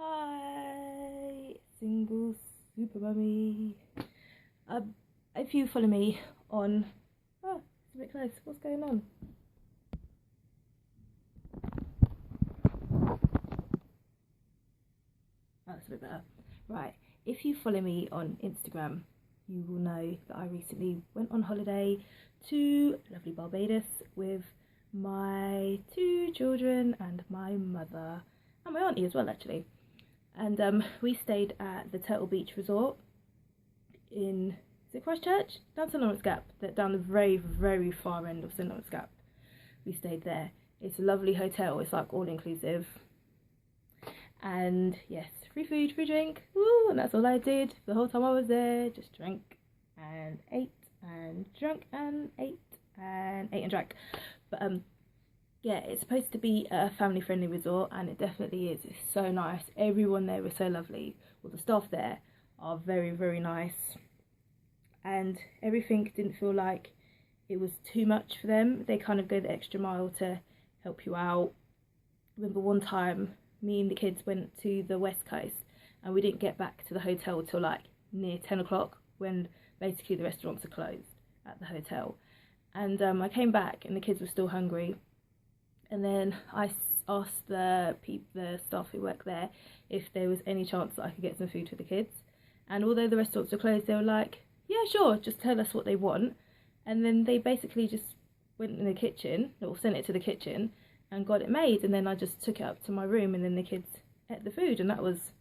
Hi, SingleSuperMummy. If you follow me on, it's a bit close. What's going on? Oh, that's a bit better. Right. If you follow me on Instagram, you will know that I recently went on holiday to lovely Barbados with my 2 children and my mother and my auntie as well, actually. And we stayed at the Turtle Beach Resort in, is it Christchurch? Down St Lawrence Gap, down the very, very far end of St Lawrence Gap. We stayed there. It's a lovely hotel. It's like all inclusive. And yes, free food, free drink. Woo! And that's all I did the whole time I was there. Just drank and ate and drank and ate and ate and drank. But yeah, it's supposed to be a family friendly resort, and it definitely is. It's so nice. Everyone there was so lovely. Well, the staff there are very, very nice, and everything didn't feel like it was too much for them. They kind of go the extra mile to help you out. I remember one time me and the kids went to the West Coast, and we didn't get back to the hotel till like near 10 o'clock, when basically the restaurants are closed at the hotel. And I came back and the kids were still hungry. And then I asked the staff who work there if there was any chance that I could get some food for the kids. And although the restaurants were closed, they were like, yeah, sure, just tell us what they want. And then they basically just went in the kitchen, or sent it to the kitchen, and got it made. And then I just took it up to my room, and then the kids ate the food. And that was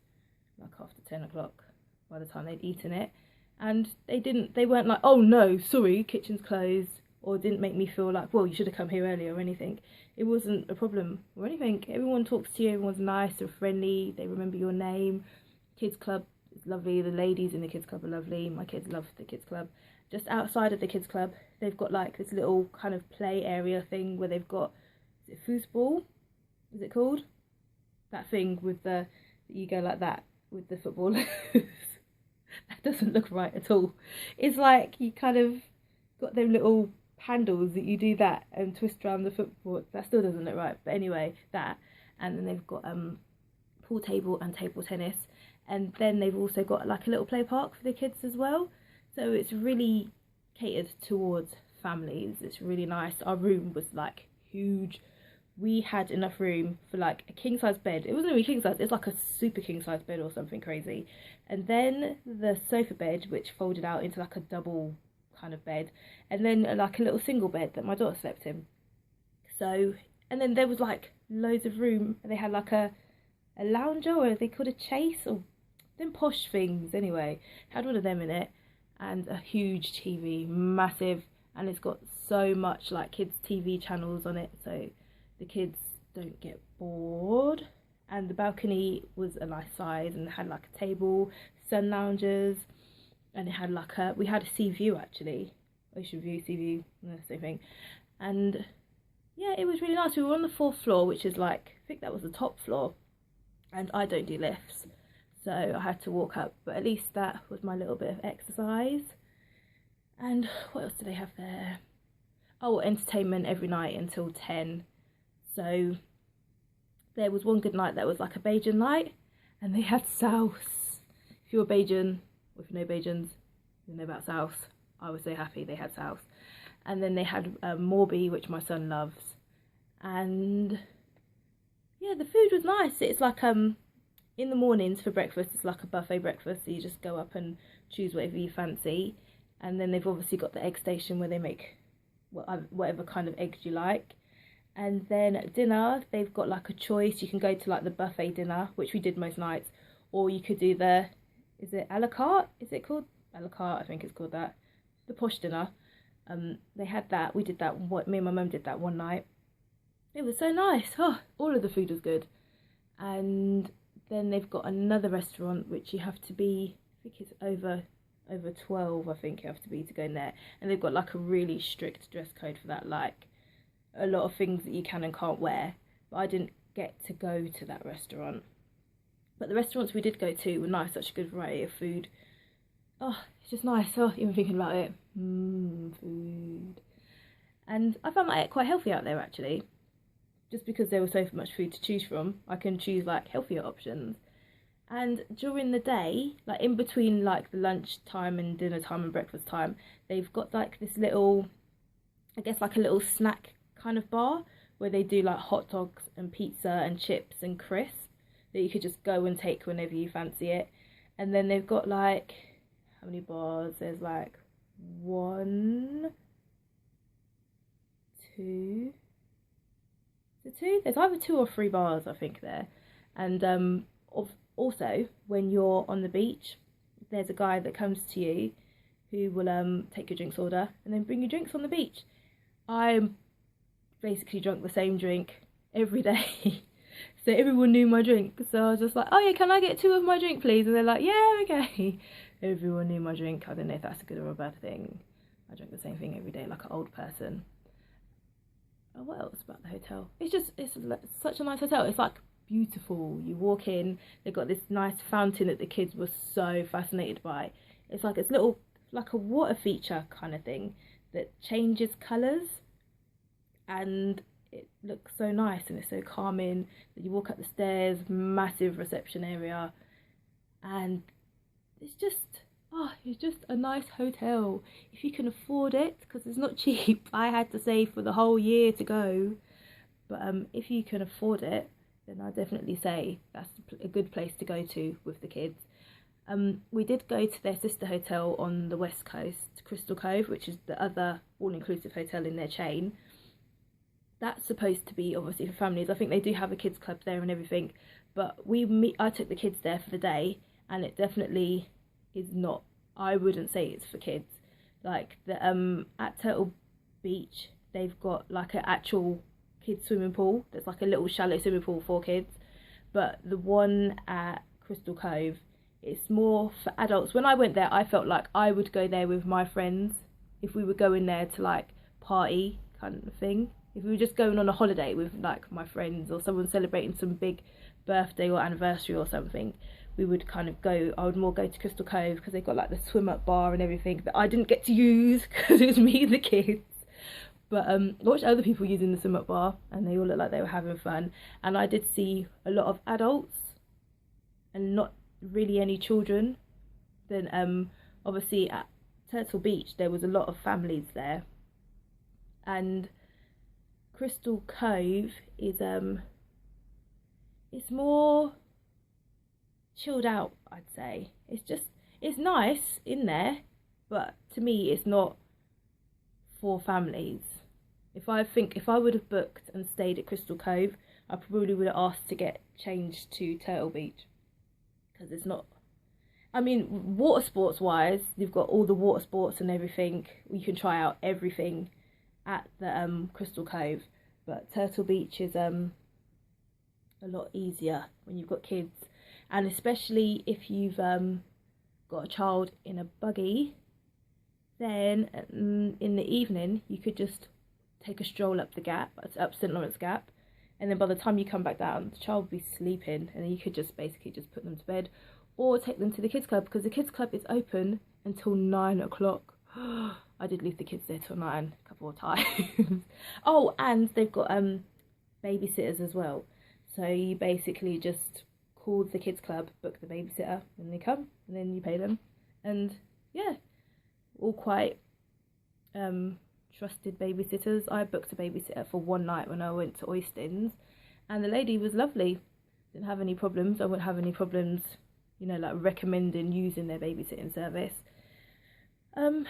like after 10 o'clock by the time they'd eaten it. And they weren't like, oh no, sorry, kitchen's closed, or didn't make me feel like, well, you should have come here earlier or anything. It wasn't a problem or anything. Everyone talks to you, everyone's nice and friendly, they remember your name. Kids club is lovely, the ladies in the kids club are lovely, my kids love the kids club. Just outside of the kids club, they've got like this little kind of play area thing where they've got, is it foosball? Is it called? That thing with you go like that with the football. That doesn't look right at all. It's like you kind of got them little handles that you do that and twist around the football. That still doesn't look right, but anyway, that. And then they've got pool table and table tennis, and then they've also got like a little play park for the kids as well. So it's really catered towards families. It's really nice. Our room was like huge. We had enough room for like a king size bed. It wasn't really king size, it's like a super king size bed or something crazy. And then the sofa bed, which folded out into like a double kind of bed, and then like a little single bed that my daughter slept in. So, and then there was like loads of room. They had like a lounger, or they called a chase, or them posh things anyway. Had one of them in it, and a huge TV, massive, and it's got so much like kids TV channels on it, so the kids don't get bored. And the balcony was a nice size, and it had like a table, sun loungers, and it had like we had a sea view actually, ocean view, sea view, same thing. And yeah, it was really nice. We were on the 4th floor, which is like, I think that was the top floor, and I don't do lifts, so I had to walk up, but at least that was my little bit of exercise. And what else do they have there? Oh, entertainment every night until 10. So there was one good night that was like a Bajan night, and they had souse. If you're Bajan, or if you know Bajans, you know about souse. I was so happy they had souse. And then they had Morby, which my son loves. And yeah, the food was nice. It's like in the mornings for breakfast, it's like a buffet breakfast, so you just go up and choose whatever you fancy. And then they've obviously got the egg station where they make whatever kind of eggs you like. And then at dinner, they've got like a choice. You can go to like the buffet dinner, which we did most nights, or you could do is it a la carte? Is it called a la carte? I think it's called that. The posh dinner. They had that. We did that. Me and my mum did that one night. It was so nice. Oh, all of the food was good. And then they've got another restaurant which you have to be, I think it's over 12. I think you have to be to go in there. And they've got like a really strict dress code for that. Like a lot of things that you can and can't wear. But I didn't get to go to that restaurant. But the restaurants we did go to were nice, such a good variety of food. Oh, it's just nice. Oh, even thinking about it. Food. And I found that I ate quite healthy out there actually. Just because there was so much food to choose from, I can choose like healthier options. And during the day, like in between like the lunch time and dinner time and breakfast time, they've got like this little, I guess like a little snack kind of bar where they do like hot dogs and pizza and chips and crisps that you could just go and take whenever you fancy it. And then they've got like, how many bars? There's like one, two, there's either 2 or 3 bars I think there. And also when you're on the beach, there's a guy that comes to you who will take your drinks order and then bring you drinks on the beach. I basically drank the same drink every day. So everyone knew my drink, so I was just like, oh yeah, can I get 2 of my drink please? And they're like, yeah, okay. Everyone knew my drink. I don't know if that's a good or a bad thing. I drink the same thing every day like an old person. Oh, what else about the hotel? It's such a nice hotel. It's like beautiful. You walk in, they've got this nice fountain that the kids were so fascinated by. It's like it's little, like a water feature kind of thing that changes colours, and it looks so nice and it's so calming. You walk up the stairs, massive reception area, and it's just a nice hotel if you can afford it, because it's not cheap. I had to save for the whole year to go, but if you can afford it, then I definitely say that's a good place to go to with the kids. We did go to their sister hotel on the west coast, Crystal Cove, which is the other all-inclusive hotel in their chain. That's supposed to be obviously for families. I think they do have a kids club there and everything, but I took the kids there for the day, and it definitely is not. I wouldn't say it's for kids. Like the at Turtle Beach, they've got like an actual kids swimming pool. There's like a little shallow swimming pool for kids, but the one at Crystal Cove, it's more for adults. When I went there, I felt like I would go there with my friends if we were going there to like party kind of thing. If we were just going on a holiday with like my friends or someone celebrating some big birthday or anniversary or something, we would kind of go. I would more go to Crystal Cove because they've got like the swim up bar and everything that I didn't get to use because it was me and the kids. But I watched other people using the swim up bar and they all looked like they were having fun. And I did see a lot of adults and not really any children. Then obviously at Turtle Beach there was a lot of families there, and Crystal Cove is it's more chilled out, I'd say. It's nice in there, but to me it's not for families. If I would have booked and stayed at Crystal Cove, I probably would have asked to get changed to Turtle Beach, because it's not, I mean, water sports wise, you've got all the water sports and everything. You can try out everything at the Crystal Cove, but Turtle Beach is a lot easier when you've got kids, and especially if you've got a child in a buggy. Then in the evening you could just take a stroll up the gap, up St Lawrence Gap, and then by the time you come back down, the child will be sleeping, and then you could just basically just put them to bed, or take them to the kids club, because the kids club is open until 9 o'clock. I did leave the kids there till 9 a couple of times. Oh, and they've got babysitters as well, so you basically just call the kids club, book the babysitter, and they come, and then you pay them. And yeah, all quite trusted babysitters. I booked a babysitter for one night when I went to Oystins, and the lady was lovely, didn't have any problems. I wouldn't have any problems, you know, like recommending using their babysitting service. Yeah,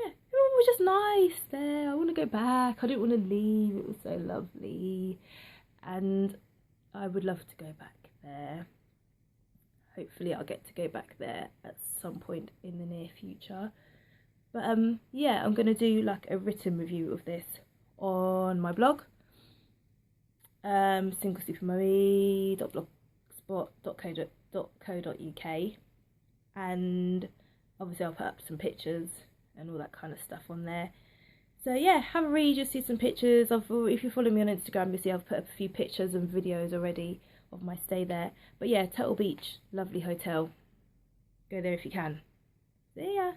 it was just nice there. I want to go back. I didn't want to leave. It was so lovely, and I would love to go back there. Hopefully I'll get to go back there at some point in the near future. But yeah, I'm going to do like a written review of this on my blog, SingleSuperMummy.blogspot.co.uk, and obviously I'll put up some pictures and all that kind of stuff on there. So yeah, have a read, you'll see some pictures. If you follow me on Instagram, you'll see I've put up a few pictures and videos already of my stay there. But yeah, Turtle Beach, lovely hotel. Go there if you can. See ya!